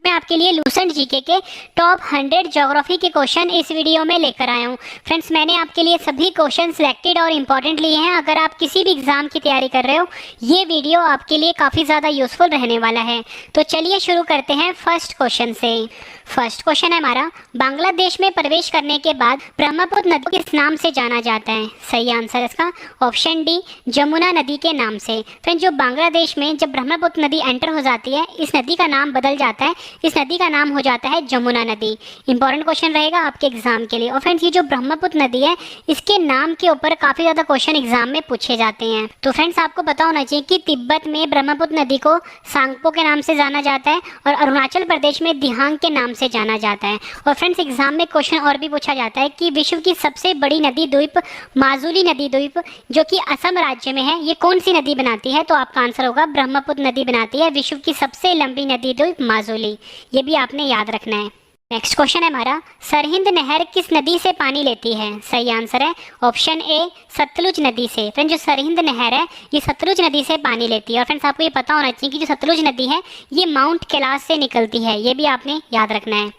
मैं आपके लिए लूसेंट जीके के टॉप 100 ज्योग्राफी के क्वेश्चन इस वीडियो में लेकर आया हूँ। फ्रेंड्स, मैंने आपके लिए सभी क्वेश्चन सिलेक्टेड और इम्पोर्टेंट लिए हैं। अगर आप किसी भी एग्जाम की तैयारी कर रहे हो, ये वीडियो आपके लिए काफ़ी ज़्यादा यूजफुल रहने वाला है। तो चलिए शुरू करते हैं फर्स्ट क्वेश्चन से। फर्स्ट क्वेश्चन है हमारा, बांग्लादेश में प्रवेश करने के बाद ब्रह्मपुत्र नदी किस नाम से जाना जाता है? सही आंसर इसका ऑप्शन डी, जमुना नदी के नाम से। फ्रेंड्स, जो बांग्लादेश में जब ब्रह्मपुत्र नदी एंटर हो जाती है, इस नदी का नाम बदल जाता है, इस नदी का नाम हो जाता है जमुना नदी। इंपॉर्टेंट क्वेश्चन रहेगा आपके एग्जाम के लिए। और फ्रेंड्स, ये जो ब्रह्मपुत्र नदी है, इसके नाम के ऊपर काफ़ी ज़्यादा क्वेश्चन एग्जाम में पूछे जाते हैं। तो फ्रेंड्स, आपको पता होना चाहिए कि तिब्बत में ब्रह्मपुत्र नदी को सांगपो के नाम से जाना जाता है और अरुणाचल प्रदेश में दिहांग के नाम से जाना जाता है। और फ्रेंड्स, एग्जाम में क्वेश्चन और भी पूछा जाता है कि विश्व की सबसे बड़ी नदी द्वीप माजुली नदी द्वीप जो कि असम राज्य में है, ये कौन सी नदी बनाती है? तो आपका आंसर होगा ब्रह्मपुत्र नदी बनाती है विश्व की सबसे लंबी नदी द्वीप माजुली। ये भी आपने याद रखना है। नेक्स्ट क्वेश्चन है हमारा, सरहिंद नहर किस नदी से पानी लेती है? सही आंसर है ऑप्शन ए, सतलुज नदी से। फ्रेंड्स, जो सरहिंद नहर है, ये सतलुज नदी से पानी लेती है। और फ्रेंड्स, आपको ये पता होना चाहिए कि जो सतलुज नदी है, ये माउंट कैलाश से निकलती है। ये भी आपने याद रखना है।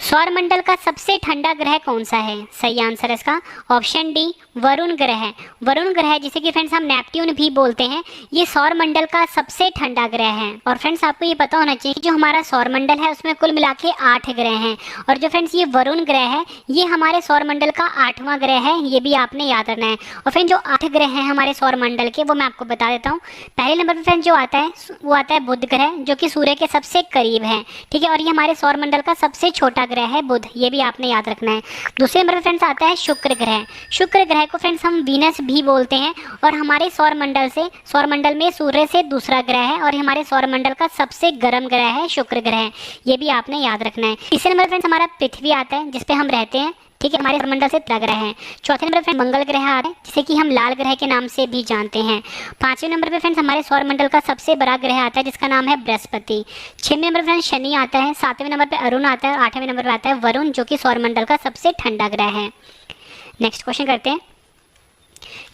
सौरमंडल का सबसे ठंडा ग्रह कौन सा है? सही आंसर है इसका ऑप्शन डी, वरुण ग्रह। वरुण ग्रह, जिसे कि फ्रेंड्स हम नेपट्यून भी बोलते हैं, ये सौरमंडल का सबसे ठंडा ग्रह है। और फ्रेंड्स, आपको ये पता होना चाहिए कि जो हमारा सौरमंडल है, उसमें कुल मिला के 8 ग्रह हैं। और जो फ्रेंड्स ये वरुण ग्रह है, ये हमारे सौरमंडल का 8वां ग्रह है। ये भी आपने याद रखना है। और फ्रेंड्स, जो 8 ग्रह हैं हमारे सौरमंडल के, वो मैं आपको बता देता हूँ। पहले नंबर पर फ्रेंड्स जो आता है, वो आता है बुध ग्रह, जो कि सूर्य के सबसे करीब है। ठीक है, और ये हमारे सौरमंडल का सबसे छोटा ग्रह है बुध। ये भी आपने याद रखना है। दूसरे नंबर पर फ्रेंड्स आता है शुक्र ग्रह। शुक्र ग्रह को फ्रेंड्स हम वीनस भी बोलते हैं और हमारे सौरमंडल में सूर्य से दूसरा ग्रह है और हमारे सौरमंडल का सबसे गर्म ग्रह है शुक्र ग्रह। ये भी आपने याद रखना है। तीसरे नंबर फ्रेंड्स हमारा पृथ्वी आता है, जिसपे हम रहते हैं। ठीक है, हमारे सौरमंडल से 3 ग्रह हैं। चौथे नंबर पे मंगल ग्रह आ रहा है, जिसे कि हम लाल ग्रह के नाम से भी जानते हैं। 5वें नंबर पे फ्रेंड्स हमारे सौरमंडल का सबसे बड़ा ग्रह आता है, जिसका नाम है बृहस्पति। 6वें नंबर फ्रेंड्स शनि आता है। 7वें नंबर पे अरुण आता है और 8वें नंबर पे आता है वरुण, जो कि सौरमंडल का सबसे ठंडा ग्रह है। नेक्स्ट क्वेश्चन करते हैं,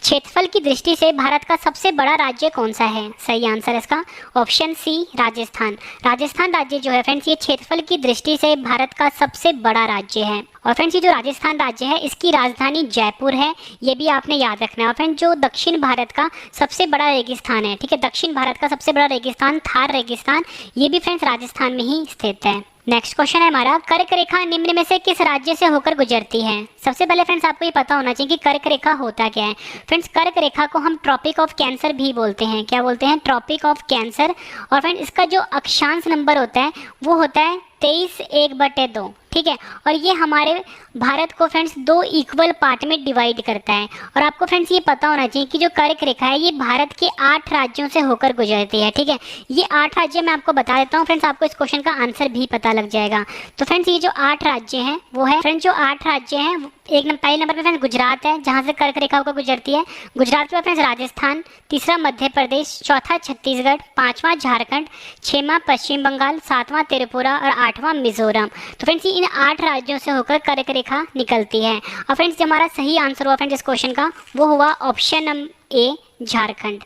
क्षेत्रफल की दृष्टि से भारत का सबसे बड़ा राज्य कौन सा है? सही आंसर है इसका ऑप्शन सी, राजस्थान। राजस्थान राज्य जो है फ्रेंड्स, ये क्षेत्रफल की दृष्टि से भारत का सबसे बड़ा राज्य है। और फ्रेंड्स, ये जो राजस्थान राज्य है, इसकी राजधानी जयपुर है। ये भी आपने याद रखना है। और फ्रेंड्स, जो दक्षिण भारत का सबसे बड़ा रेगिस्तान है, ठीक है, दक्षिण भारत का सबसे बड़ा रेगिस्तान थार रेगिस्तान, ये भी फ्रेंड्स राजस्थान में ही स्थित है। नेक्स्ट क्वेश्चन है हमारा, कर्क रेखा निम्न में से किस राज्य से होकर गुजरती है? सबसे पहले फ्रेंड्स आपको ये पता होना चाहिए कि कर्क रेखा होता क्या है। फ्रेंड्स, कर्क रेखा को हम ट्रॉपिक ऑफ कैंसर भी बोलते हैं। क्या बोलते हैं? Tropic of Cancer. और फ्रेंड्स, इसका जो अक्षांश नंबर होता है, वो होता है 23/1/2। ठीक है, और ये हमारे भारत को फ्रेंड्स 2 इक्वल पार्ट में डिवाइड करता है। और आपको फ्रेंड्स ये पता होना चाहिए कि जो कर्क रेखा है, ये भारत के 8 राज्यों से होकर गुजरती है। ठीक है, ये 8 राज्य मैं आपको बता देता हूँ फ्रेंड्स, आपको इस क्वेश्चन का आंसर भी पता लग जाएगा। तो फ्रेंड्स, ये जो 8 राज्य हैं, वो है फ्रेंड्स, जो 8 राज्य हैं, पहले नंबर पर फ्रेंड्स गुजरात है, जहाँ से कर्क रेखा होकर गुजरती है। गुजरात के बाद फ्रेंड्स राजस्थान, तीसरा मध्य प्रदेश, चौथा छत्तीसगढ़, 5वां झारखंड, 6वां पश्चिम बंगाल, 7वां त्रिपुरा और 8वां मिजोरम। तो फ्रेंड्स, इन 8 राज्यों से होकर कर्क रेखा निकलती है। और फ्रेंड्स, जो हमारा सही आंसर हुआ फ्रेंड्स इस क्वेश्चन का, वो हुआ option number A, Jharkhand.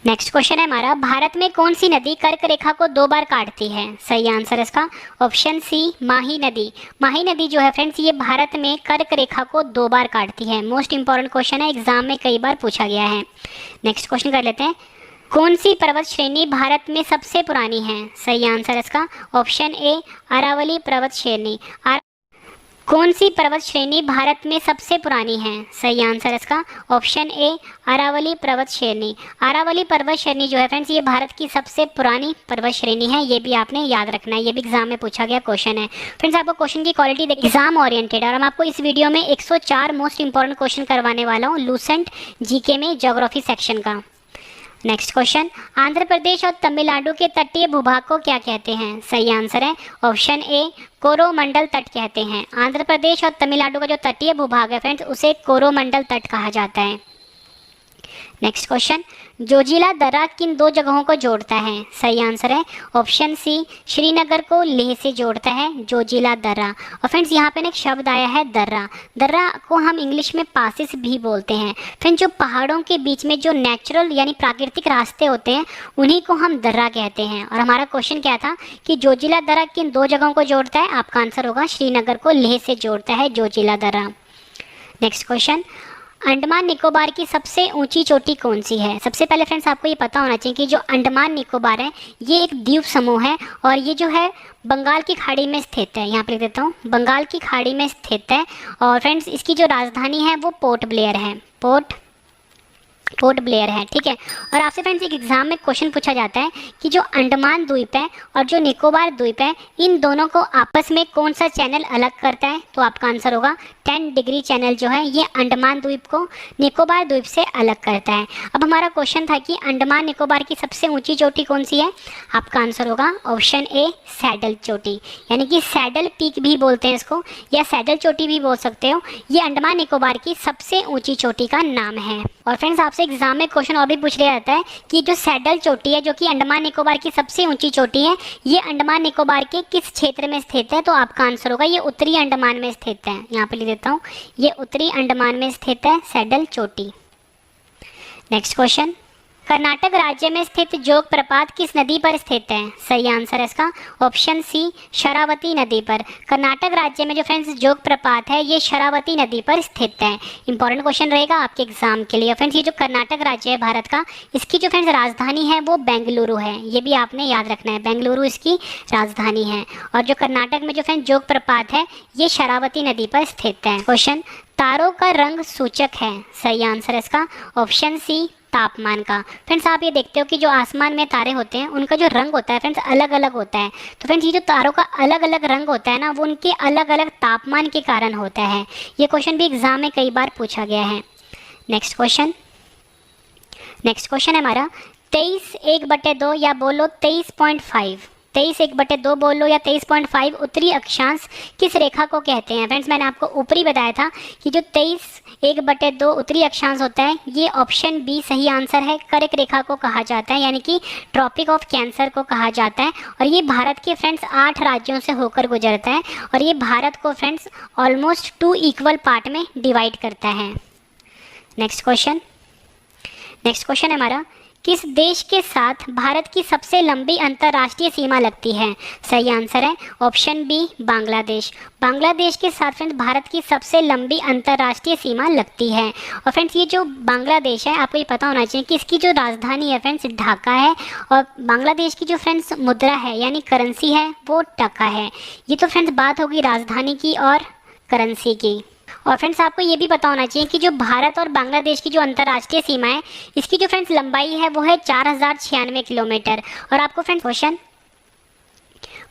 Next question है हमारा, भारत में कौन सी नदी कर्क रेखा को 2 बार काटती है? सही आंसर है इसका ऑप्शन सी, माही नदी। माही नदी जो है फ्रेंड्स, ये भारत में कर्क रेखा को 2 बार काटती है। मोस्ट इंपॉर्टेंट क्वेश्चन है, एग्जाम में कई बार पूछा गया है। नेक्स्ट क्वेश्चन कर लेते हैं, कौन सी पर्वत श्रेणी भारत में सबसे पुरानी है? सही आंसर है इसका ऑप्शन ए, अरावली पर्वत श्रेणी। कौन सी पर्वत श्रेणी भारत में सबसे पुरानी है? सही आंसर है इसका ऑप्शन ए, अरावली पर्वत श्रेणी। अरावली पर्वत श्रेणी जो है फ्रेंड्स, ये भारत की सबसे पुरानी पर्वत श्रेणी है। ये भी आपने याद रखना है, ये भी एग्जाम में पूछा गया क्वेश्चन है। फ्रेंड्स, आपको क्वेश्चन की क्वालिटी देखिए, एग्जाम ओरिएंटेड। और हम आपको इस वीडियो में 104 मोस्ट इंपॉर्टेंट क्वेश्चन करवाने वाला हूँ लूसेंट जीके में ज्योग्राफी सेक्शन का। नेक्स्ट क्वेश्चन, आंध्र प्रदेश और तमिलनाडु के तटीय भूभाग को क्या कहते हैं? सही आंसर है ऑप्शन ए, कोरोमंडल तट कहते हैं। आंध्र प्रदेश और तमिलनाडु का जो तटीय भूभाग है फ्रेंड्स, उसे कोरोमंडल तट कहा जाता है। नेक्स्ट क्वेश्चन, जोजिला दर्रा किन दो जगहों को जोड़ता है? सही आंसर है ऑप्शन सी, श्रीनगर को लेह से जोड़ता है जोजिला दर्रा। और फ्रेंड्स यहाँ पे एक शब्द आया है दर्रा। दर्रा को हम इंग्लिश में पासिस भी बोलते हैं। फ्रेंड्स जो पहाड़ों के बीच में जो नेचुरल यानी प्राकृतिक रास्ते होते हैं उन्हीं को हम दर्रा कहते हैं। और हमारा क्वेश्चन क्या था कि जोजिला दर्रा किन दो जगहों को जोड़ता है? आपका आंसर होगा श्रीनगर को लेह से जोड़ता है जोजिला दर्रा। नेक्स्ट क्वेश्चन, अंडमान निकोबार की सबसे ऊंची चोटी कौन सी है? सबसे पहले फ्रेंड्स आपको ये पता होना चाहिए कि जो अंडमान निकोबार है ये एक द्वीप समूह है और ये जो है बंगाल की खाड़ी में स्थित है। यहाँ पे लिख देता हूँ, बंगाल की खाड़ी में स्थित है। और फ्रेंड्स इसकी जो राजधानी है वो पोर्ट ब्लेयर है, पोर्ट ब्लेयर है, ठीक है। और आपसे फ्रेंड्स एक एग्जाम में क्वेश्चन पूछा जाता है कि जो अंडमान द्वीप है और जो निकोबार द्वीप है इन दोनों को आपस में कौन सा चैनल अलग करता है? तो आपका आंसर होगा 10 डिग्री चैनल जो है ये अंडमान द्वीप को निकोबार द्वीप से अलग करता है। अब हमारा क्वेश्चन था कि अंडमान निकोबार की सबसे ऊंची चोटी कौन सी है? आपका आंसर होगा ऑप्शन ए, सैडल चोटी, यानी कि सैडल पीक भी बोलते हैं इसको या सैडल चोटी भी बोल सकते हो। ये अंडमान निकोबार की सबसे ऊंची चोटी का नाम है। और फ्रेंड्स आपसे एग्जाम में क्वेश्चन और भी पूछ लिया जाता है कि जो सैडल चोटी है जो कि अंडमान निकोबार की सबसे ऊंची चोटी है ये अंडमान निकोबार के किस क्षेत्र में स्थित है? तो आपका आंसर होगा ये उत्तरी अंडमान में स्थित है। यहाँ पे लिख देता हूँ, ये उत्तरी अंडमान में स्थित है सैडल चोटी। नेक्स्ट क्वेश्चन, कर्नाटक राज्य में स्थित जोग प्रपात किस नदी पर स्थित है? सही आंसर है इसका ऑप्शन सी, शरावती नदी पर। कर्नाटक राज्य में जो फ्रेंड्स जोग प्रपात है ये शरावती नदी पर स्थित है। इंपॉर्टेंट क्वेश्चन रहेगा आपके एग्जाम के लिए। फ्रेंड्स ये जो कर्नाटक राज्य है भारत का इसकी जो फ्रेंड्स राजधानी है वो बेंगलुरु है, ये भी आपने याद रखना है, बेंगलुरु इसकी राजधानी है। और जो कर्नाटक में जो फ्रेंड्स जोग प्रपात है ये शरावती नदी पर स्थित है। क्वेश्चन, तारों का रंग सूचक है? सही आंसर है इसका ऑप्शन सी, तापमान का। फ्रेंड्स आप ये देखते हो कि जो आसमान में तारे होते हैं उनका जो रंग होता है फ्रेंड्स अलग अलग होता है। तो फ्रेंड्स ये जो तारों का अलग अलग रंग होता है ना वो उनके अलग अलग तापमान के कारण होता है। ये क्वेश्चन भी एग्जाम में कई बार पूछा गया है। नेक्स्ट क्वेश्चन है हमारा 23/1/2 या बोलो 23.5, 23/1/2 बोल लो या 23.5 उत्तरी अक्षांश किस रेखा को कहते हैं? फ्रेंड्स मैंने आपको ऊपरी बताया था कि जो 23/1/2 उत्तरी अक्षांश होता है ये ऑप्शन बी सही आंसर है, कर्क रेखा को कहा जाता है, यानी कि ट्रॉपिक ऑफ कैंसर को कहा जाता है। और ये भारत के फ्रेंड्स 8 राज्यों से होकर गुजरता है और ये भारत को फ्रेंड्स ऑलमोस्ट 2 इक्वल पार्ट में डिवाइड करता है। नेक्स्ट क्वेश्चन है हमारा, किस देश के साथ भारत की सबसे लंबी अंतर्राष्ट्रीय सीमा लगती है? सही आंसर है ऑप्शन बी, बांग्लादेश। बांग्लादेश के साथ फ्रेंड्स भारत की सबसे लंबी अंतर्राष्ट्रीय सीमा लगती है। और फ्रेंड्स ये जो बांग्लादेश है आपको ये पता होना चाहिए कि इसकी जो राजधानी है फ्रेंड्स ढाका है और बांग्लादेश की जो फ्रेंड्स मुद्रा है यानी करेंसी है वो टका है। ये तो फ्रेंड्स बात होगी राजधानी की और करेंसी की। और फ्रेंड्स आपको ये भी पता होना चाहिए कि जो भारत और बांग्लादेश की जो अंतर्राष्ट्रीय सीमा है इसकी जो फ्रेंड्स लंबाई है वो है 4096 किलोमीटर। और आपको फ्रेंड्स क्वेश्चन,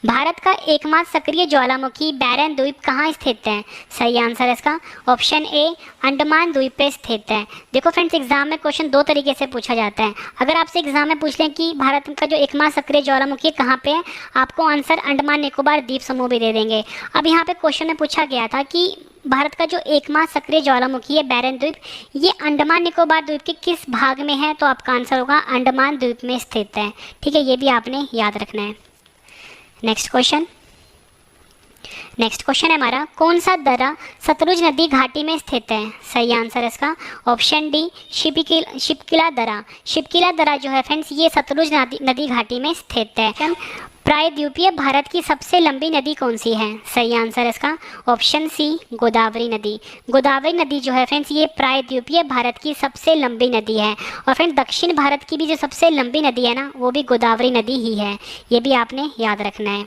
भारत का एकमात्र सक्रिय ज्वालामुखी बैरन द्वीप कहाँ स्थित है? सही आंसर है इसका ऑप्शन ए, अंडमान द्वीप पे स्थित है। देखो फ्रेंड्स एग्जाम में क्वेश्चन 2 तरीके से पूछा जाता है। अगर आपसे एग्जाम में पूछ लें कि भारत का जो एकमात्र सक्रिय ज्वालामुखी कहाँ पे है, आपको आंसर अंडमान निकोबार द्वीप समूह भी दे देंगे। अब यहाँ पे क्वेश्चन में पूछा गया था कि भारत का जो एकमात्र सक्रिय ज्वालामुखी है बैरन द्वीप ये अंडमान निकोबार द्वीप के किस भाग में है? तो आपका आंसर होगा अंडमान द्वीप में स्थित है, ठीक है, ये भी आपने याद रखना है। नेक्स्ट क्वेश्चन है हमारा, कौन सा दर्रा सतलुज नदी घाटी में स्थित है? सही आंसर है इसका ऑप्शन डी, शिपकिला दर्रा। शिपकिला दर्रा जो है फ्रेंड्स ये सतलुज नदी घाटी में स्थित है। प्रायद्वीपीय भारत की सबसे लंबी नदी कौन सी है? सही आंसर है इसका ऑप्शन सी, गोदावरी नदी। गोदावरी नदी जो है फ्रेंड्स ये प्रायद्वीपीय भारत की सबसे लंबी नदी है। और फ्रेंड्स दक्षिण भारत की भी जो सबसे लंबी नदी है ना वो भी गोदावरी नदी ही है, ये भी आपने याद रखना है।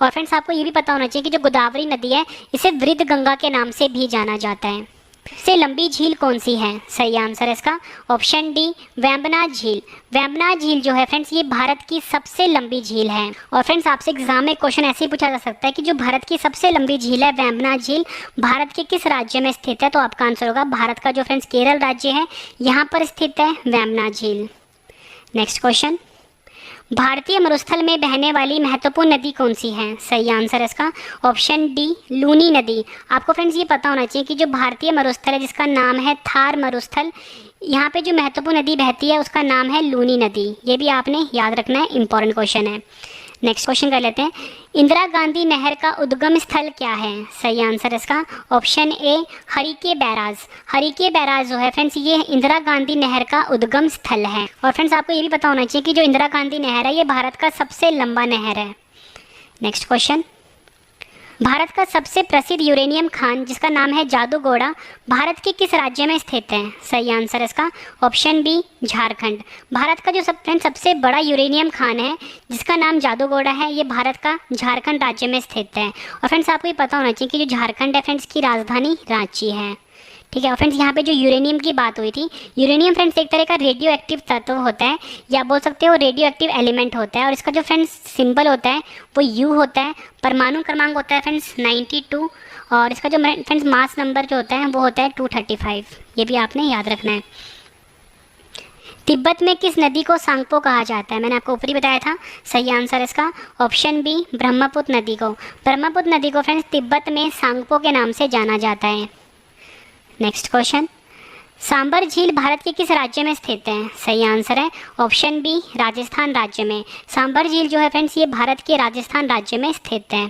और फ्रेंड्स आपको ये भी पता होना चाहिए कि जो गोदावरी नदी है इसे वृद्ध गंगा के नाम से भी जाना जाता है। सबसे लंबी झील कौन सी है? सही आंसर है इसका ऑप्शन डी, वेम्बनाड झील। वेम्बनाड झील जो है फ्रेंड्स ये भारत की सबसे लंबी झील है। और फ्रेंड्स आपसे एग्जाम में क्वेश्चन ऐसे ही पूछा जा सकता है कि जो भारत की सबसे लंबी झील है वेम्बनाड झील भारत के किस राज्य में स्थित है? तो आपका आंसर होगा भारत का जो फ्रेंड्स केरल राज्य है यहाँ पर स्थित है वेम्बनाड झील। नेक्स्ट क्वेश्चन, भारतीय मरुस्थल में बहने वाली महत्वपूर्ण नदी कौन सी है? सही आंसर है इसका ऑप्शन डी, लूनी नदी। आपको फ्रेंड्स ये पता होना चाहिए कि जो भारतीय मरुस्थल है जिसका नाम है थार मरुस्थल यहाँ पे जो महत्वपूर्ण नदी बहती है उसका नाम है लूनी नदी। ये भी आपने याद रखना है, इंपॉर्टेंट क्वेश्चन है। नेक्स्ट क्वेश्चन कर लेते हैं, इंदिरा गांधी नहर का उद्गम स्थल क्या है? सही आंसर इसका option A Harike barrage. Harike barrage जो है फ्रेंड्स ये इंदिरा गांधी नहर का उद्गम स्थल है। और फ्रेंड्स आपको ये भी पता होना चाहिए कि जो इंदिरा गांधी नहर है ये भारत का सबसे लंबा नहर है। नेक्स्ट क्वेश्चन, भारत का सबसे प्रसिद्ध यूरेनियम खान जिसका नाम है जादूगोड़ा भारत के किस राज्य में स्थित है? सही आंसर इसका ऑप्शन बी झारखंड। भारत का जो सबसे बड़ा यूरेनियम खान है जिसका नाम जादूगोड़ा है ये भारत का झारखंड राज्य में स्थित है। और फ्रेंड्स आपको ये पता होना चाहिए कि जो झारखंड है फ्रेंड्स की राजधानी रांची है। ठीक है। और फ्रेंड्स यहाँ पे जो यूरेनियम की बात हुई थी, यूरेनियम फ्रेंड्स एक तरह का रेडियो एक्टिव तत्व होता है या बोल सकते हो रेडियो एक्टिव एलिमेंट होता है। और इसका जो फ्रेंड्स सिंबल होता है वो यू होता है। परमाणु क्रमांक होता है फ्रेंड्स 92 और इसका जो फ्रेंड्स मास नंबर जो होता है वो होता है 235। ये भी आपने याद रखना है। तिब्बत में किस नदी को सांगपो कहा जाता है? मैंने आपको ऊपरी बताया था। सही आंसर इसका ऑप्शन बी ब्रह्मपुत्र नदी को। ब्रह्मपुत्र नदी को फ्रेंड्स तिब्बत में सांगपो के नाम से जाना जाता है। नेक्स्ट क्वेश्चन, सांबर झील भारत के किस राज्य में स्थित है? सही आंसर है ऑप्शन बी राजस्थान राज्य में। सांबर झील जो है फ्रेंड्स ये भारत के राजस्थान राज्य में स्थित है।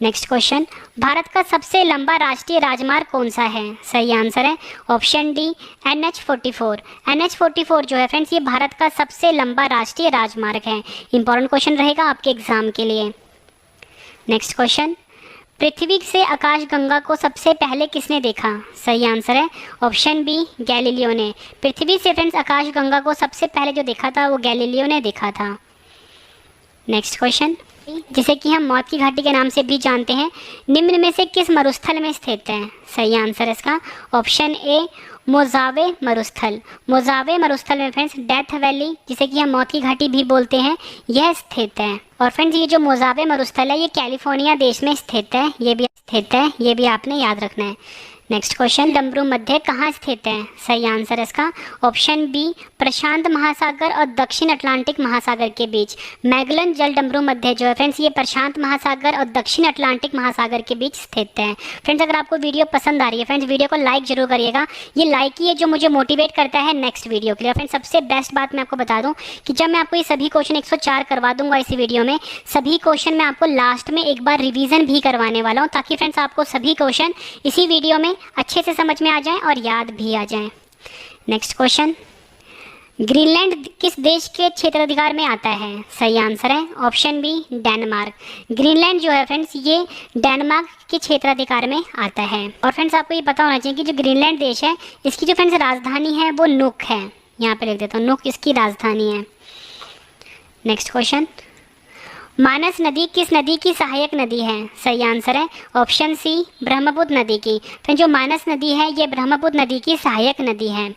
नेक्स्ट क्वेश्चन, भारत का सबसे लंबा राष्ट्रीय राजमार्ग कौन सा है? सही आंसर है ऑप्शन डी NH44। NH44 जो है फ्रेंड्स ये भारत का सबसे लंबा राष्ट्रीय राजमार्ग है। इंपॉर्टेंट क्वेश्चन रहेगा आपके एग्जाम के लिए। नेक्स्ट क्वेश्चन, पृथ्वी से आकाशगंगा को सबसे पहले किसने देखा? सही आंसर है ऑप्शन बी गैलीलियो ने। पृथ्वी से फ्रेंड्स आकाशगंगा को सबसे पहले जो देखा था वो गैलीलियो ने देखा था। नेक्स्ट क्वेश्चन, जिसे कि हम मौत की घाटी के नाम से भी जानते हैं, निम्न में से किस मरुस्थल में स्थित है? सही आंसर इसका ऑप्शन ए मोजावे मरुस्थल। मोजावे मरुस्थल में फ्रेंड्स डेथ वैली जिसे कि हम मौत की घाटी भी बोलते हैं यह स्थित है। और फ्रेंड्स ये जो मोजावे मरुस्थल है ये कैलिफोर्निया देश में स्थित है। ये भी आपने याद रखना है। नेक्स्ट क्वेश्चन, डमरू मध्य कहाँ स्थित है? सही आंसर इसका ऑप्शन बी प्रशांत महासागर और दक्षिण अटलांटिक महासागर के बीच। मैगलन जल डमरू मध्य जो है फ्रेंड्स ये प्रशांत महासागर और दक्षिण अटलांटिक महासागर के बीच स्थित है। फ्रेंड्स अगर आपको वीडियो पसंद आ रही है फ्रेंड्स वीडियो को लाइक जरूर करिएगा। ये लाइक ही है जो मुझे मोटिवेट करता है नेक्स्ट वीडियो के लिए। फ्रेंड्स सबसे बेस्ट बात मैं आपको बता दूँ कि जब मैं आपको ये सभी क्वेश्चन 104 करवा दूंगा इसी वीडियो में, सभी क्वेश्चन मैं आपको लास्ट में एक बार रिविजन भी करवाने वाला हूँ ताकि फ्रेंड्स आपको सभी क्वेश्चन इसी वीडियो में अच्छे से समझ में आ जाएं और याद भी आ जाएं। नेक्स्ट क्वेश्चन, ग्रीनलैंड किस देश के क्षेत्राधिकार में आता है? सही आंसर है ऑप्शन बी डेनमार्क। ग्रीनलैंड जो है फ्रेंड्स ये डेनमार्क के क्षेत्राधिकार में आता है। और फ्रेंड्स आपको ये पता होना चाहिए कि जो ग्रीनलैंड देश है इसकी जो फ्रेंड्स राजधानी है वो नुक है। यहाँ पे लिख देता हूँ, नुक इसकी राजधानी है। नेक्स्ट क्वेश्चन, मानस नदी किस नदी की सहायक नदी है? सही आंसर है ऑप्शन सी ब्रह्मपुत्र नदी की। फिर जो मानस नदी है ये ब्रह्मपुत्र नदी की सहायक नदी है।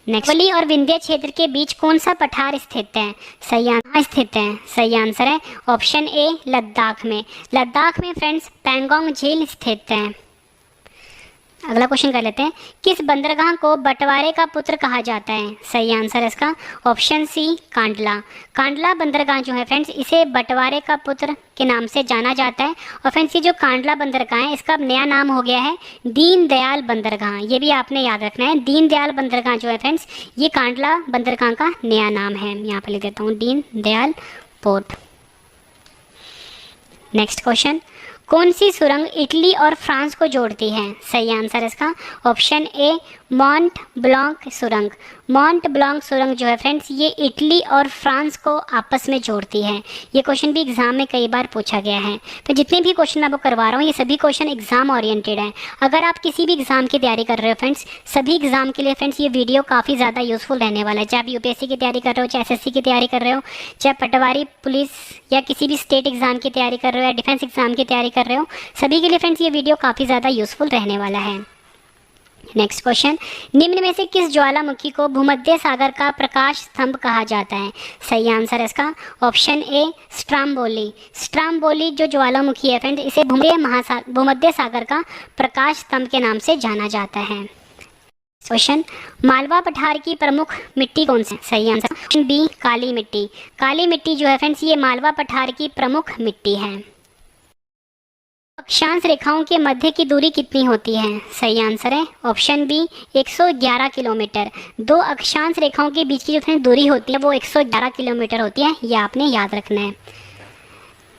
नेक्स्ट, अरवली और विंध्य क्षेत्र के बीच कौन सा पठार स्थित है? सही आंसर है ऑप्शन ए लद्दाख में। लद्दाख में फ्रेंड्स पैंगोंग झील स्थित है। अगला क्वेश्चन कर लेते हैं, किस बंदरगाह को बंटवारे का पुत्र कहा जाता है? सही आंसर इसका ऑप्शन सी कांडला। कांडला बंदरगाह जो है फ्रेंड्स इसे बंटवारे का पुत्र के नाम से जाना जाता है। और फ्रेंड्स ये जो कांडला बंदरगाह है इसका अब नया नाम हो गया है दीनदयाल बंदरगाह। ये भी आपने याद रखना है। दीनदयाल बंदरगाह जो है फ्रेंड्स ये कांडला बंदरगाह का नया नाम है। यहाँ पर लिख देता हूँ दीनदयाल पोर्ट। नेक्स्ट क्वेश्चन, कौन सी सुरंग इटली और फ्रांस को जोड़ती है? सही आंसर इसका ऑप्शन ए मॉन्ट ब्लांक सुरंग। मॉन्ट ब्लांक सुरंग जो है फ्रेंड्स ये इटली और फ्रांस को आपस में जोड़ती है। ये क्वेश्चन भी एग्जाम में कई बार पूछा गया है। तो जितने भी क्वेश्चन मैं आपको करवा रहा हूँ ये सभी क्वेश्चन एग्जाम ओरिएंटेड है। अगर आप किसी भी एग्जाम की तैयारी कर रहे हो फ्रेंड्स, सभी एग्जाम के लिए फ्रेंड्स ये वीडियो काफ़ी ज़्यादा यूजफुल रहने वाला है। चाहे आप यूपीएससी की तैयारी कर रहे हो, चाहे एसएससी की तैयारी कर रहे हो, चाहे पटवारी पुलिस या किसी भी स्टेट एग्जाम की तैयारी कर रहे हो या डिफेंस एग्जाम की तैयारी कर रहे हो, सभी के लिए फ्रेंड्स ये वीडियो काफ़ी ज़्यादा यूजफुल रहने वाला है। नेक्स्ट क्वेश्चन, निम्न में से किस ज्वालामुखी को भूमध्य सागर का प्रकाश स्तंभ कहा जाता है? सही आंसर है इसका ऑप्शन ए स्ट्राम्बोली। स्ट्राम्बोली जो ज्वालामुखी है फ्रेंड्स इसे भूमध्य सागर का प्रकाश स्तंभ के नाम से जाना जाता है। क्वेश्चन, मालवा पठार की प्रमुख मिट्टी कौन सी? सही आंसर ऑप्शन बी काली मिट्टी। काली मिट्टी जो है फ्रेंड्स ये मालवा पठार की प्रमुख मिट्टी है। अक्षांश रेखाओं के मध्य की दूरी कितनी होती है? सही आंसर है ऑप्शन बी 111 किलोमीटर। दो अक्षांश रेखाओं के बीच की जो दूरी होती है वो 111 किलोमीटर होती है, ये आपने याद रखना है।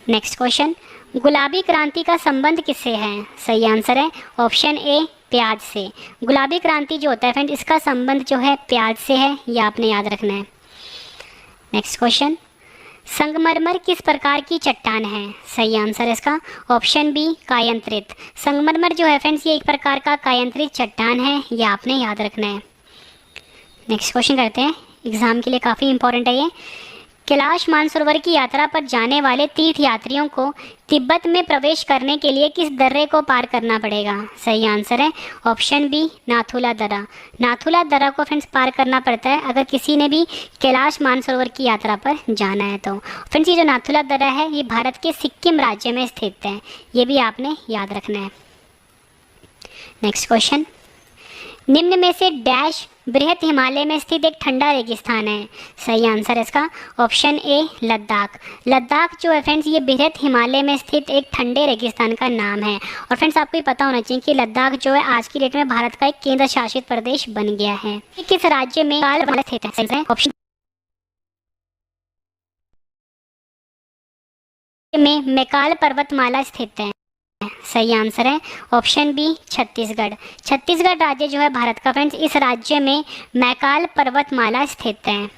नेक्स्ट क्वेश्चन, गुलाबी क्रांति का संबंध किससे है? सही आंसर है ऑप्शन ए प्याज से। गुलाबी क्रांति जो होता है फ्रेंड, इसका संबंध जो है प्याज से है, ये आपने याद रखना है। नेक्स्ट क्वेश्चन, संगमरमर किस प्रकार की चट्टान है? सही आंसर है इसका ऑप्शन बी कायांतरित। संगमरमर जो है फ्रेंड्स, ये एक प्रकार का कायांतरित चट्टान है, ये आपने याद रखना है। नेक्स्ट क्वेश्चन करते हैं, एग्जाम के लिए काफ़ी इंपॉर्टेंट है ये। कैलाश मानसरोवर की यात्रा पर जाने वाले तीर्थ यात्रियों को तिब्बत में प्रवेश करने के लिए किस दर्रे को पार करना पड़ेगा? सही आंसर है ऑप्शन बी नाथुला दर्रा। नाथुला दर्रा को फ्रेंड्स पार करना पड़ता है अगर किसी ने भी कैलाश मानसरोवर की यात्रा पर जाना है तो। फ्रेंड्स ये जो नाथुला दर्रा है ये भारत के सिक्किम राज्य में स्थित है, ये भी आपने याद रखना है। नेक्स्ट क्वेश्चन, निम्न में से डैश बृहत हिमालय में स्थित एक ठंडा रेगिस्तान है? सही आंसर है इसका ऑप्शन ए लद्दाख। लद्दाख जो है फ्रेंड्स, ये बृहत हिमालय में स्थित एक ठंडे रेगिस्तान का नाम है। और फ्रेंड्स आपको ये पता होना चाहिए कि लद्दाख जो है आज की डेट में भारत का एक केंद्र शासित प्रदेश बन गया है। किस राज्य में स्थित है? ऑप्शन में मैकाल पर्वतमाला स्थित है। सही आंसर है ऑप्शन बी छत्तीसगढ़। छत्तीसगढ़ राज्य जो है भारत का फ्रेंड्स, इस राज्य में मैकाल पर्वतमाला स्थित है।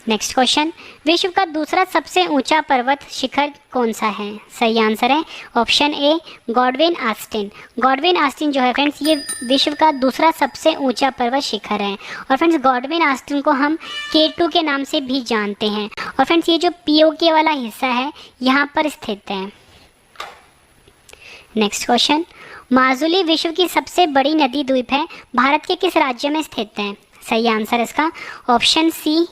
नेक्स्ट क्वेश्चन, विश्व का दूसरा सबसे ऊंचा पर्वत शिखर कौन सा है? सही आंसर है option A Godwin Austen. Godwin Austen जो है फ्रेंड्स, ये विश्व का दूसरा सबसे ऊंचा पर्वत शिखर है। और फ्रेंड्स गॉडविन आस्टिन को हम K2 के नाम से भी जानते हैं। और फ्रेंड्स ये जो POK वाला हिस्सा है यहाँ पर स्थित है। नेक्स्ट क्वेश्चन, माजुली विश्व की सबसे बड़ी नदी द्वीप है, भारत के किस राज्य में स्थित है? सही आंसर इसका ऑप्शन सी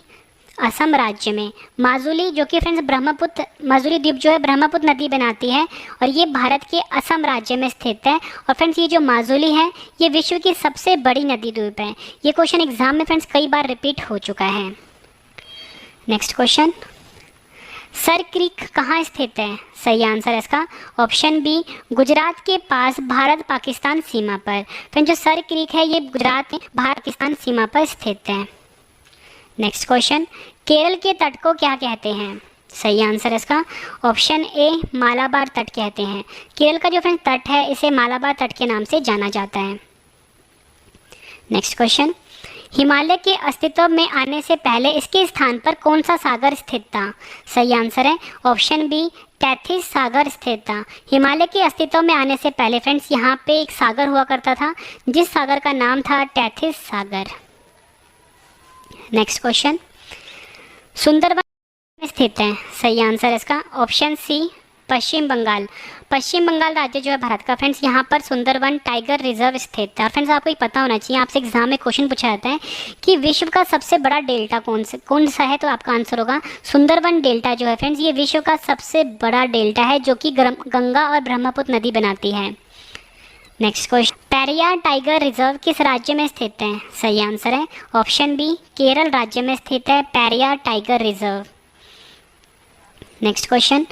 असम राज्य में। माजुली जो कि फ्रेंड्स ब्रह्मपुत्र, माजुली द्वीप जो है ब्रह्मपुत्र नदी बनाती है और ये भारत के असम राज्य में स्थित है। और फ्रेंड्स ये जो माजुली है ये विश्व की सबसे बड़ी नदी द्वीप है। ये क्वेश्चन एग्जाम में फ्रेंड्स कई बार रिपीट हो चुका है। नेक्स्ट क्वेश्चन, सर क्रीक कहाँ स्थित है? सही आंसर है इसका ऑप्शन बी गुजरात के पास भारत पाकिस्तान सीमा पर। फ्रेंड्स जो सर क्रीक है ये गुजरात में भारत पाकिस्तान सीमा पर स्थित है। नेक्स्ट क्वेश्चन, केरल के तट को क्या कहते हैं? सही आंसर है इसका ऑप्शन ए मालाबार तट कहते हैं। केरल का जो फ्रेंड्स तट है इसे मालाबार तट के नाम से जाना जाता है। नेक्स्ट क्वेश्चन, हिमालय के अस्तित्व में आने से पहले इसके स्थान पर कौन सा सागर स्थित था? सही आंसर है ऑप्शन बी टैथिस सागर स्थित था। हिमालय के अस्तित्व में आने से पहले फ्रेंड्स यहाँ पे एक सागर हुआ करता था जिस सागर का नाम था टैथिस सागर। नेक्स्ट क्वेश्चन, सुंदरवन में स्थित है? सही आंसर है इसका ऑप्शन सी पश्चिम बंगाल। पश्चिम बंगाल राज्य जो है भारत का फ्रेंड्स, यहाँ पर सुंदरवन टाइगर रिजर्व स्थित है। और फ्रेंड्स आपको ये पता होना चाहिए, आपसे एग्जाम में क्वेश्चन पूछा जाता है कि विश्व का सबसे बड़ा डेल्टा कौन सा है, तो आपका आंसर होगा सुंदरवन डेल्टा जो है फ्रेंड्स, ये विश्व का सबसे बड़ा डेल्टा है जो कि गंगा और ब्रह्मपुत्र नदी बनाती है। Next question, Periyar tiger reserve किस राज्य में स्थित है? सही आंसर है ऑप्शन बी केरल राज्य में स्थित है Periyar tiger reserve. Next question,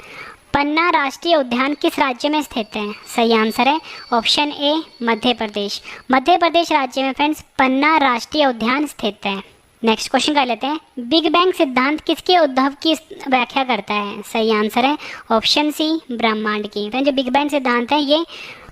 Panna राष्ट्रीय उद्यान किस राज्य में स्थित है? सही आंसर है ऑप्शन ए मध्य प्रदेश। मध्य प्रदेश राज्य में फ्रेंड्स पन्ना राष्ट्रीय उद्यान स्थित है। नेक्स्ट क्वेश्चन कर लेते हैं, बिग बैंग सिद्धांत किसके उद्भव की व्याख्या करता है? सही आंसर है ऑप्शन सी ब्रह्मांड की। फ्रेंड्स जो बिग बैंग सिद्धांत है ये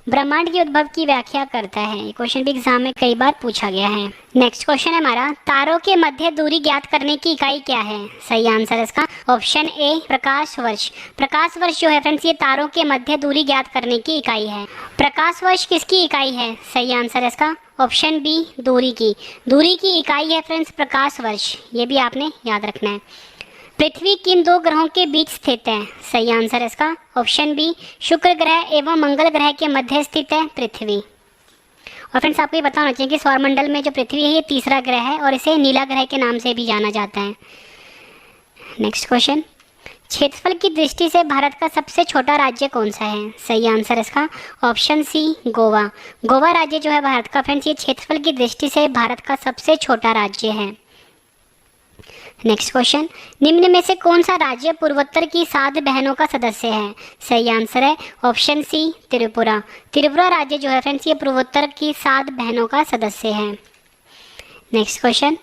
ब्रह्मांड की उद्भव की व्याख्या करता है। ये क्वेश्चन भी एग्जाम में कई बार पूछा गया है। नेक्स्ट क्वेश्चन है हमारा, तारों के मध्य दूरी ज्ञात करने की इकाई क्या है? सही आंसर है इसका ऑप्शन ए प्रकाश वर्ष। प्रकाश वर्ष जो है फ्रेंड्स, ये तारों के मध्य दूरी ज्ञात करने की इकाई है। प्रकाश वर्ष किसकी इकाई है? सही आंसर है इसका ऑप्शन बी दूरी की। दूरी की इकाई है फ्रेंड्स प्रकाश वर्ष, ये भी आपने याद रखना है। पृथ्वी किन दो ग्रहों के बीच स्थित है? सही आंसर है इसका ऑप्शन बी शुक्र ग्रह एवं मंगल ग्रह के मध्य स्थित है पृथ्वी। और फ्रेंड्स आपको ये पता होना चाहिए कि सौरमंडल में जो पृथ्वी है ये तीसरा ग्रह है और इसे नीला ग्रह के नाम से भी जाना जाता है। नेक्स्ट क्वेश्चन, क्षेत्रफल की दृष्टि से भारत का सबसे छोटा राज्य कौन सा है? सही आंसर इसका ऑप्शन सी गोवा। गोवा राज्य जो है भारत का फ्रेंड्स, ये क्षेत्रफल की दृष्टि से भारत का सबसे छोटा राज्य है। नेक्स्ट क्वेश्चन, निम्न में से कौन सा राज्य पूर्वोत्तर की 7 बहनों का सदस्य है? सही आंसर है ऑप्शन सी त्रिपुरा। त्रिपुरा राज्य जो है फ्रेंड्स ये पूर्वोत्तर की 7 बहनों का सदस्य है। नेक्स्ट क्वेश्चन,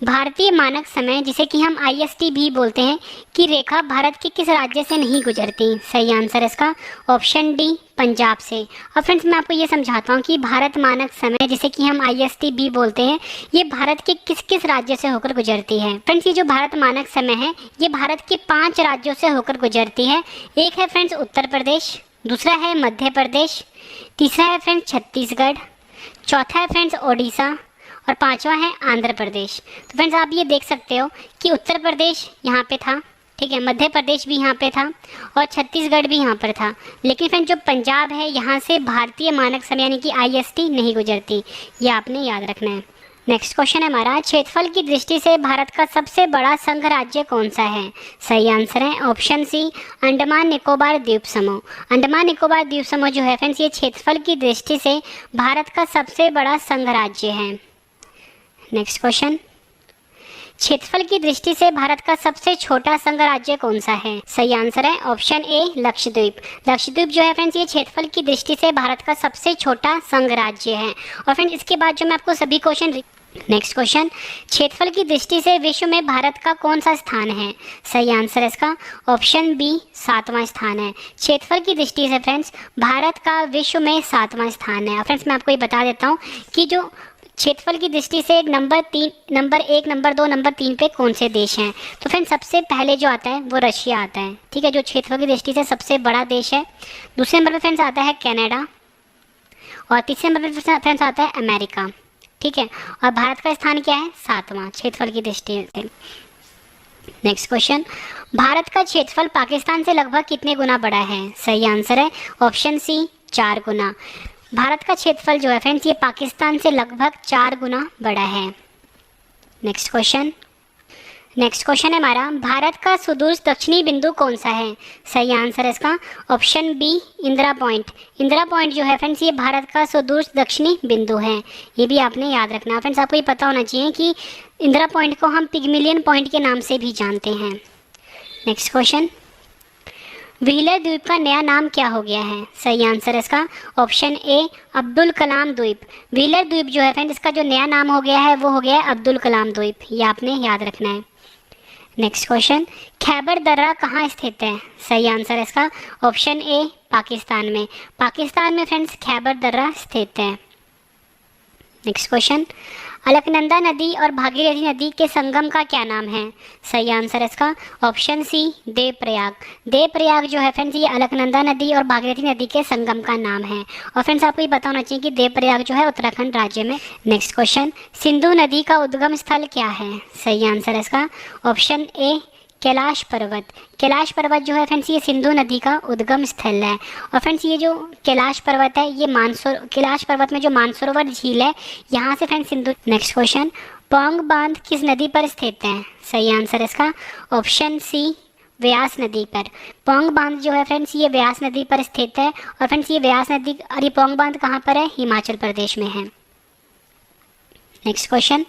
भारतीय मानक समय जिसे कि हम IST भी बोलते हैं की रेखा भारत के किस राज्य से नहीं गुजरती? सही आंसर है इसका ऑप्शन डी पंजाब से। अब फ्रेंड्स मैं आपको ये समझाता हूँ कि भारत मानक समय जिसे कि हम IST भी बोलते हैं ये भारत के किस किस राज्य से होकर गुजरती है। फ्रेंड्स ये जो भारत मानक समय है ये भारत के 5 राज्यों से होकर गुजरती है। एक है फ्रेंड्स उत्तर प्रदेश, दूसरा है मध्य प्रदेश, तीसरा है फ्रेंड्स छत्तीसगढ़, चौथा है फ्रेंड्स ओडिशा और 5वां है आंध्र प्रदेश। तो फ्रेंड्स आप ये देख सकते हो कि उत्तर प्रदेश यहाँ पे था, ठीक है, मध्य प्रदेश भी यहाँ पे था और छत्तीसगढ़ भी यहाँ पर था। लेकिन फ्रेंड्स जो पंजाब है यहाँ से भारतीय मानक समय यानी कि IST नहीं गुजरती, ये आपने याद रखना है। नेक्स्ट क्वेश्चन है हमारा, क्षेत्रफल की दृष्टि से भारत का सबसे बड़ा संघ राज्य कौन सा है? सही आंसर है ऑप्शन सी अंडमान निकोबार द्वीप समूह। अंडमान निकोबार द्वीप समूह जो है फ्रेंड्स ये क्षेत्रफल की दृष्टि से भारत का सबसे बड़ा संघ राज्य है। नेक्स्ट क्वेश्चन, क्षेत्रफल की दृष्टि से भारत का सबसे छोटा संघ राज्य कौन सा है? सही आंसर है ऑप्शन ए लक्षद्वीप। लक्षद्वीप जो है फ्रेंड्स ये क्षेत्रफल की दृष्टि से भारत का सबसे छोटा संघ राज्य है। और फ्रेंड्स इसके बाद जो मैं आपको सभी क्वेश्चन नेक्स्ट क्वेश्चन, क्षेत्रफल की दृष्टि से विश्व में भारत का कौन सा स्थान है? सही आंसर है इसका ऑप्शन बी 7वां स्थान है। क्षेत्रफल की दृष्टि से फ्रेंड्स भारत का विश्व में 7वां स्थान है। और फ्रेंड्स मैं आपको ये बता देता हूँ कि जो क्षेत्रफल की दृष्टि से नंबर 1, नंबर 2, नंबर 3 पे कौन से देश हैं? तो फ्रेंड्स सबसे पहले जो आता है वो रशिया आता है, ठीक है, जो क्षेत्रफल की दृष्टि से सबसे बड़ा देश है। दूसरे नंबर पे फ्रेंड्स आता है कनाडा और तीसरे नंबर पे फ्रेंड्स आता है अमेरिका, ठीक है। और भारत का स्थान क्या है? 7वां क्षेत्रफल की दृष्टि से। नेक्स्ट क्वेश्चन, भारत का क्षेत्रफल पाकिस्तान से लगभग कितने गुना बड़ा है? सही आंसर है ऑप्शन सी 4 गुना। भारत का क्षेत्रफल जो है फ्रेंड्स ये पाकिस्तान से लगभग 4 गुना बड़ा है। नेक्स्ट क्वेश्चन है हमारा, भारत का सुदूर दक्षिणी बिंदु कौन सा है? सही आंसर है इसका option B Indira point. Indira point जो है फ्रेंड्स ये भारत का सुदूर दक्षिणी बिंदु है, ये भी आपने याद रखना। फ्रेंड्स आपको ये पता होना चाहिए कि इंदिरा पॉइंट को हम पिग्मिलियन पॉइंट के नाम से भी जानते हैं। नेक्स्ट क्वेश्चन, व्हीलर द्वीप का नया नाम क्या हो गया है? सही आंसर है इसका ऑप्शन ए अब्दुल कलाम द्वीप। व्हीलर द्वीप जो है फ्रेंड इसका जो नया नाम हो गया है वो हो गया है अब्दुल कलाम द्वीप, ये आपने याद रखना है। नेक्स्ट क्वेश्चन, खैबर दर्रा कहाँ स्थित है? सही आंसर है इसका ऑप्शन ए पाकिस्तान में। पाकिस्तान में फ्रेंड्स खैबर दर्रा स्थित है। नेक्स्ट क्वेश्चन, अलकनंदा नदी और भागीरथी नदी के संगम का क्या नाम है? सही आंसर है इसका ऑप्शन सी देवप्रयाग। देवप्रयाग जो है फ्रेंड्स ये अलकनंदा नदी और भागीरथी नदी के संगम का नाम है। और फ्रेंड्स आपको ये पता होना चाहिए कि देवप्रयाग जो है उत्तराखंड राज्य में। नेक्स्ट क्वेश्चन, सिंधु नदी का उद्गम स्थल क्या है? सही आंसर है इसका ऑप्शन ए कैलाश पर्वत। कैलाश पर्वत जो है फ्रेंड्स ये सिंधु नदी का उद्गम स्थल है। और फ्रेंड्स ये जो कैलाश पर्वत है ये कैलाश पर्वत में जो मानसरोवर झील है यहाँ से friends Sindhu. Next question, Pong बांध किस नदी पर स्थित है? सही आंसर है इसका ऑप्शन सी व्यास नदी पर। पौंग बांध जो है फ्रेंड्स ये व्यास नदी पर स्थित है। और फ्रेंड्स ये व्यास नदी और ये पौंग बांध कहाँ पर है? हिमाचल प्रदेश में है। नेक्स्ट क्वेश्चन,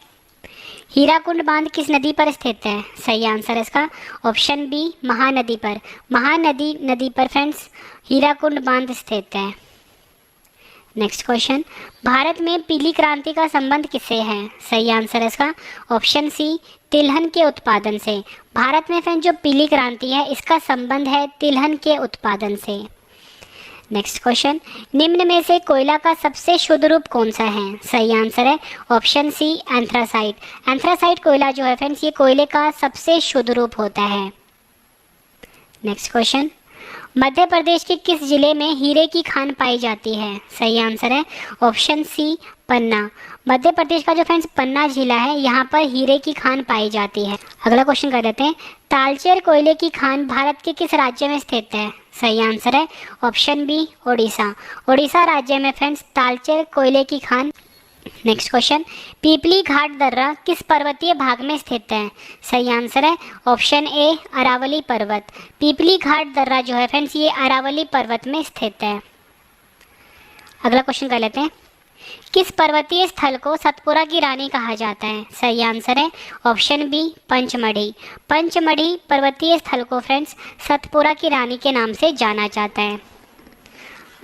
हीराकुंड बांध किस नदी पर स्थित है? सही आंसर है इसका ऑप्शन बी महानदी पर। महानदी नदी पर फ्रेंड्स हीराकुंड बांध स्थित है। नेक्स्ट क्वेश्चन, भारत में पीली क्रांति का संबंध किससे है? सही आंसर है इसका ऑप्शन सी तिलहन के उत्पादन से। भारत में फ्रेंड्स जो पीली क्रांति है इसका संबंध है तिलहन के उत्पादन से। नेक्स्ट क्वेश्चन, निम्न में से कोयला का सबसे शुद्ध रूप कौन सा है? सही आंसर है ऑप्शन सी एंथ्रासाइट। एंथ्रासाइट कोयला जो है फ्रेंड्स ये कोयले का सबसे शुद्ध रूप होता है। नेक्स्ट क्वेश्चन, मध्य प्रदेश के किस जिले में हीरे की खान पाई जाती है? सही आंसर है ऑप्शन सी पन्ना। मध्य प्रदेश का जो फ्रेंड्स पन्ना जिला है यहाँ पर हीरे की खान पाई जाती है। अगला क्वेश्चन कर लेते हैं, तालचेर कोयले की खान भारत के किस राज्य में स्थित है? सही आंसर है ऑप्शन बी ओडिशा। ओडिशा राज्य में फ्रेंड्स तालचेर कोयले की खान। नेक्स्ट क्वेश्चन, पीपली घाट दर्रा किस पर्वतीय भाग में स्थित है? सही आंसर है ऑप्शन ए अरावली पर्वत। पीपली घाट दर्रा जो है फ्रेंड्स ये अरावली पर्वत में स्थित है। अगला क्वेश्चन कर लेते हैं, किस पर्वतीय स्थल को सतपुरा की रानी कहा जाता है? सही आंसर है ऑप्शन बी पंचमढ़ी। पंचमढ़ी पर्वतीय स्थल को फ्रेंड्स सतपुरा की रानी के नाम से जाना जाता है।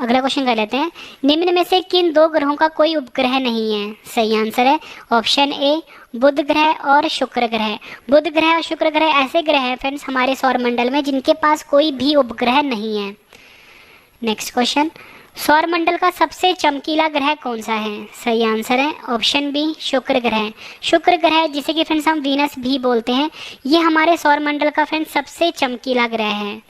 अगला क्वेश्चन कर लेते हैं। निम्न में से किन दो ग्रहों का कोई उपग्रह नहीं है? सही आंसर है ऑप्शन ए बुध ग्रह और शुक्र ग्रह। बुध ग्रह और शुक्र ग्रह ऐसे ग्रह हैं फ्रेंड्स हमारे सौरमंडल में जिनके पास कोई भी उपग्रह नहीं है। नेक्स्ट क्वेश्चन, सौरमंडल का सबसे चमकीला ग्रह कौन सा है? सही आंसर है ऑप्शन बी शुक्र ग्रह। शुक्र ग्रह जिसे कि फ्रेंड्स हम वीनस भी बोलते हैं, ये हमारे सौरमंडल का फ्रेंड्स सबसे चमकीला ग्रह है।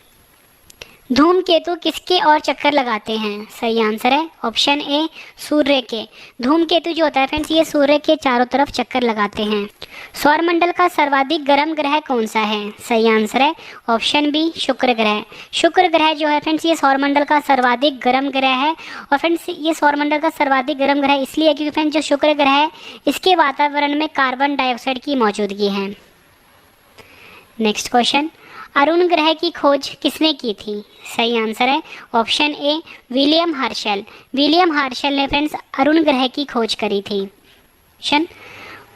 धूमकेतु किसके और चक्कर लगाते हैं? सही आंसर है ऑप्शन ए सूर्य के। धूमकेतु जो होता है फ्रेंड्स ये सूर्य के चारों तरफ चक्कर लगाते हैं। सौरमंडल का सर्वाधिक गर्म ग्रह कौन सा है? सही आंसर है ऑप्शन बी शुक्र ग्रह। शुक्र ग्रह जो है फ्रेंड्स ये सौरमंडल का सर्वाधिक गर्म ग्रह है। और फ्रेंड्स ये सौरमंडल का सर्वाधिक गर्म ग्रह इसलिए क्योंकि फ्रेंड्स जो शुक्र ग्रह है इसके वातावरण में कार्बन डाइऑक्साइड की मौजूदगी है। नेक्स्ट क्वेश्चन, अरुण ग्रह की खोज किसने की थी? सही आंसर है option A William Herschel. William Herschel ने फ्रेंड्स अरुण ग्रह की खोज करी थी।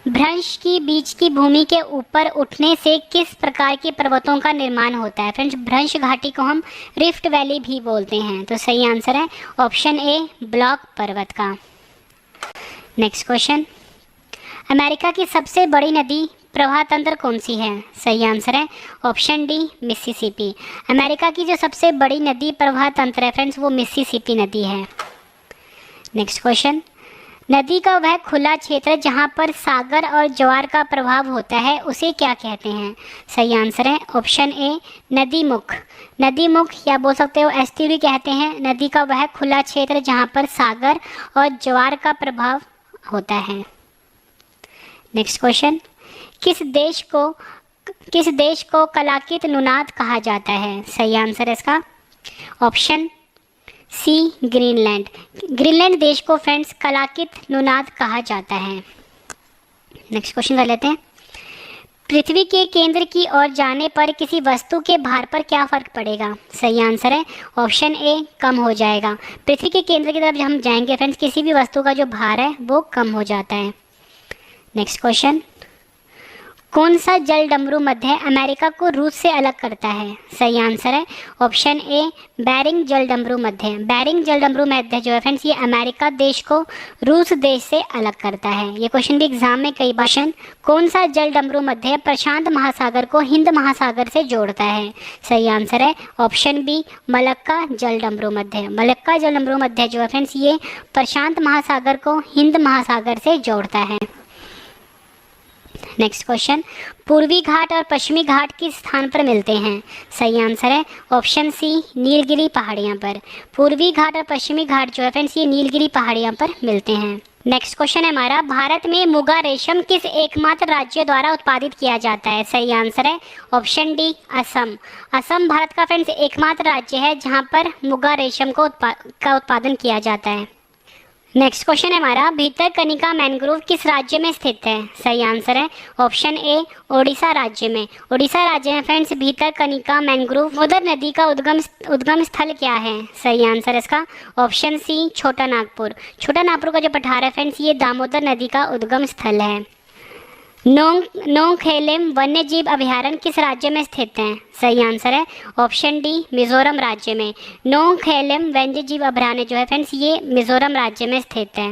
भ्रंश की बीच की भूमि के ऊपर उठने से किस प्रकार के पर्वतों का निर्माण होता है? फ्रेंड्स भ्रंश घाटी को हम रिफ्ट वैली भी बोलते हैं। तो सही आंसर है ऑप्शन ए ब्लॉक पर्वत का। नेक्स्ट क्वेश्चन, अमेरिका की सबसे बड़ी नदी प्रवाह तंत्र कौन सी है? सही आंसर है ऑप्शन डी मिसिसिपी। अमेरिका की जो सबसे बड़ी नदी प्रवाह तंत्र है फ्रेंड्स वो मिसिसिपी नदी है। नेक्स्ट क्वेश्चन, नदी का वह खुला क्षेत्र जहां पर सागर और ज्वार का प्रभाव होता है उसे क्या कहते हैं? सही आंसर है ऑप्शन ए नदी मुख। नदी मुख या बोल सकते हो एस्ट्यूरी कहते हैं नदी का वह खुला क्षेत्र जहां पर सागर और ज्वार का प्रभाव होता है। नेक्स्ट क्वेश्चन, किस देश को कलाकित नुनाद कहा जाता है? सही आंसर है इसका ऑप्शन सी ग्रीनलैंड। ग्रीनलैंड देश को फ्रेंड्स कलाकित नुनाद कहा जाता है। नेक्स्ट क्वेश्चन कर लेते हैं। पृथ्वी के केंद्र की ओर जाने पर किसी वस्तु के भार पर क्या फर्क पड़ेगा? सही आंसर है ऑप्शन ए कम हो जाएगा। पृथ्वी के केंद्र की तरफ जब हम जाएंगे फ्रेंड्स किसी भी वस्तु का जो भार है वो कम हो जाता है। नेक्स्ट क्वेश्चन, कौन सा जल डमरू मध्य अमेरिका को रूस से अलग करता है? सही आंसर है ऑप्शन ए बेरिंग जल डमरू मध्य। बेरिंग जल डमरू मध्य जो है फ्रेंड्स ये अमेरिका देश को रूस देश से अलग करता है। ये क्वेश्चन भी एग्जाम में कई बार कौन सा जल डमरू मध्य प्रशांत महासागर को हिंद महासागर से जोड़ता है? सही आंसर है ऑप्शन बी मलक्का जल डमरू मध्य। मलक्का जल डमरू मध्य जो है फ्रेंड्स ये प्रशांत महासागर को हिंद महासागर से जोड़ता है। नेक्स्ट क्वेश्चन, पूर्वी घाट और पश्चिमी घाट किस स्थान पर मिलते हैं? सही आंसर है ऑप्शन सी नीलगिरी पहाड़ियाँ पर। पूर्वी घाट और पश्चिमी घाट जो है फ्रेंड्स ये नीलगिरी पहाड़ियाँ पर मिलते हैं। नेक्स्ट क्वेश्चन है हमारा, भारत में मुगा रेशम किस एकमात्र राज्य द्वारा उत्पादित किया जाता है? सही आंसर है ऑप्शन डी असम। असम भारत का फ्रेंड्स एकमात्र राज्य है जहाँ पर मुगा रेशम का उत्पादन किया जाता है। नेक्स्ट क्वेश्चन है हमारा, भीतरकनिका मैंग्रोव किस राज्य में स्थित है? सही आंसर है ऑप्शन ए ओडिशा राज्य में। ओडिशा राज्य में फ्रेंड्स भीतरकनिका मैंग्रोव दामोदर नदी का उद्गम स्थल क्या है? सही आंसर है इसका ऑप्शन सी छोटा नागपुर। छोटा नागपुर का जो पठार है फ्रेंड्स ये दामोदर नदी का उद्गम स्थल है। नोंगखेलेम वन्य जीव अभयारण्य किस राज्य में स्थित है? सही आंसर है ऑप्शन डी मिजोरम राज्य में। नोंगखेलेम वन्य जीव अभयारण्य जो है फ्रेंड्स ये मिजोरम राज्य में स्थित है।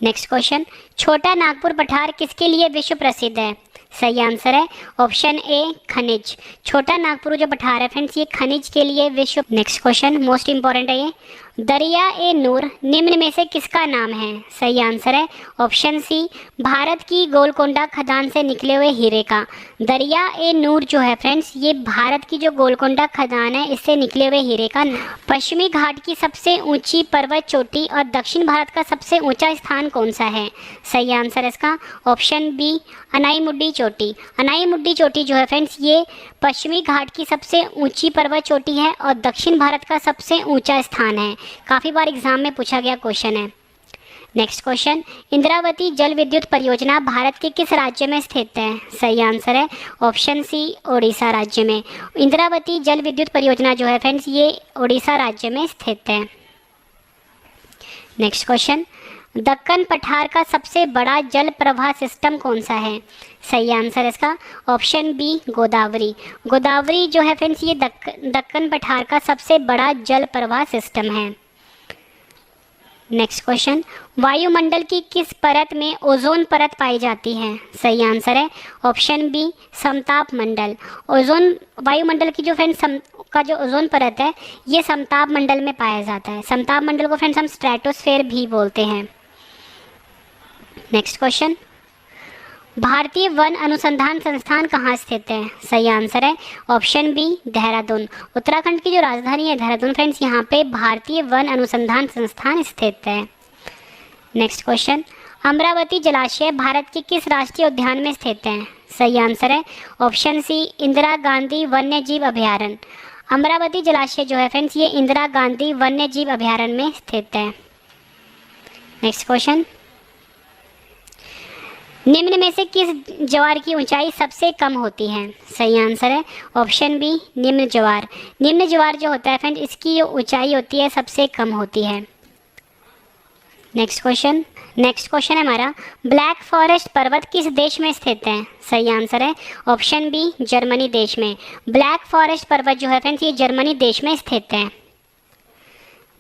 नेक्स्ट क्वेश्चन, छोटा नागपुर पठार किसके लिए विश्व प्रसिद्ध है? सही आंसर है ऑप्शन ए खनिज। छोटा नागपुर जो पठार है फ्रेंड्स ये खनिज के लिए विश्व। नेक्स्ट क्वेश्चन मोस्ट इंपॉर्टेंट है ये, दरिया ए नूर निम्न में से किसका नाम है? सही आंसर है ऑप्शन सी भारत की गोलकोंडा खदान से निकले हुए हीरे का। दरिया ए नूर जो है फ्रेंड्स ये भारत की जो गोलकोंडा खदान है इससे निकले हुए हीरे का। पश्चिमी घाट की सबसे ऊंची पर्वत चोटी और दक्षिण भारत का सबसे ऊंचा स्थान कौन सा है? सही आंसर है इसका ऑप्शन बी अनाईमुड्डी चोटी। अनाईमुड्डी चोटी जो है फ्रेंड्स ये पश्चिमी घाट की सबसे ऊंची पर्वत चोटी है और दक्षिण भारत का सबसे ऊंचा स्थान है। काफ़ी बार एग्जाम में पूछा गया क्वेश्चन है। नेक्स्ट क्वेश्चन, इंद्रावती जल विद्युत परियोजना भारत के किस राज्य में स्थित है? सही आंसर है ऑप्शन सी ओडिशा राज्य में। इंद्रावती जल विद्युत परियोजना जो है फ्रेंड्स ये ओडिशा राज्य में स्थित है। नेक्स्ट क्वेश्चन, दक्कन पठार का सबसे बड़ा जल प्रवाह सिस्टम कौन सा है? सही आंसर है इसका ऑप्शन बी गोदावरी। गोदावरी जो है फ्रेंड्स ये दक्कन पठार का सबसे बड़ा जल प्रवाह सिस्टम है। नेक्स्ट क्वेश्चन, वायुमंडल की किस परत में ओजोन परत पाई जाती है? सही आंसर है ऑप्शन बी समताप मंडल। ओजोन वायुमंडल की जो फ्रेंड्स का जो ओजोन परत है ये समताप मंडल में पाया जाता है। समताप मंडल को फ्रेंड्स हम स्ट्रेटोस्फेयर भी बोलते हैं। नेक्स्ट क्वेश्चन, भारतीय वन अनुसंधान संस्थान कहाँ स्थित है? सही आंसर है ऑप्शन बी देहरादून। उत्तराखंड की जो राजधानी है देहरादून फ्रेंड्स यहाँ पे भारतीय वन अनुसंधान संस्थान स्थित है। नेक्स्ट क्वेश्चन, अमरावती जलाशय भारत के किस राष्ट्रीय उद्यान में स्थित है? सही आंसर है ऑप्शन सी इंदिरा गांधी वन्य जीव अभयारण्य। अमरावती जलाशय जो है फ्रेंड्स ये इंदिरा गांधी वन्य जीव अभयारण्य में स्थित है। नेक्स्ट क्वेश्चन, निम्न में से किस ज्वार की ऊंचाई सबसे कम होती है? सही आंसर है ऑप्शन बी निम्न ज्वार। निम्न ज्वार जो होता है फ्रेंड इसकी जो ऊंचाई होती है सबसे कम होती है। नेक्स्ट क्वेश्चन है हमारा, ब्लैक फॉरेस्ट पर्वत किस देश में स्थित है? सही आंसर है ऑप्शन बी जर्मनी देश में। ब्लैक फॉरेस्ट पर्वत जो है फ्रेंड्स ये जर्मनी देश में स्थित है।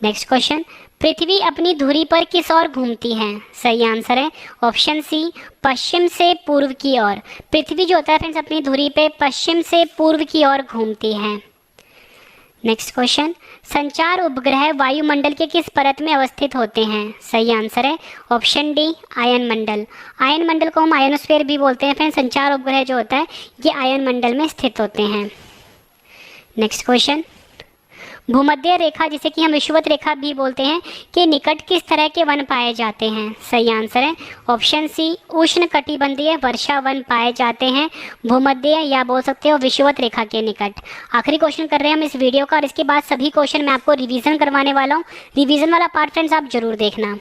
नेक्स्ट क्वेश्चन, पृथ्वी अपनी धुरी पर किस ओर घूमती है? सही आंसर है ऑप्शन सी पश्चिम से पूर्व की ओर। पृथ्वी जो होता है फ्रेंड्स अपनी धुरी पे पश्चिम से पूर्व की ओर घूमती है। नेक्स्ट क्वेश्चन, संचार उपग्रह वायुमंडल के किस परत में अवस्थित होते हैं? सही आंसर है ऑप्शन डी आयन मंडल। आयन मंडल को हम आयनोस्फीयर भी बोलते हैं फ्रेंड्स। संचार उपग्रह जो होता है ये आयन मंडल में स्थित होते हैं। नेक्स्ट क्वेश्चन, भूमध्य रेखा जिसे कि हम विषुवत रेखा भी बोलते हैं के निकट किस तरह के वन पाए जाते हैं? सही आंसर है ऑप्शन सी उष्णकटिबंधीय वर्षा वन पाए जाते हैं भूमध्य या बोल सकते हो विषुवत रेखा के निकट। आखिरी क्वेश्चन कर रहे हैं हम इस वीडियो का और इसके बाद सभी क्वेश्चन मैं आपको रिवीजन करवाने वाला हूँ। रिवीजन वाला पार्ट फ्रेंड्स आप जरूर देखना।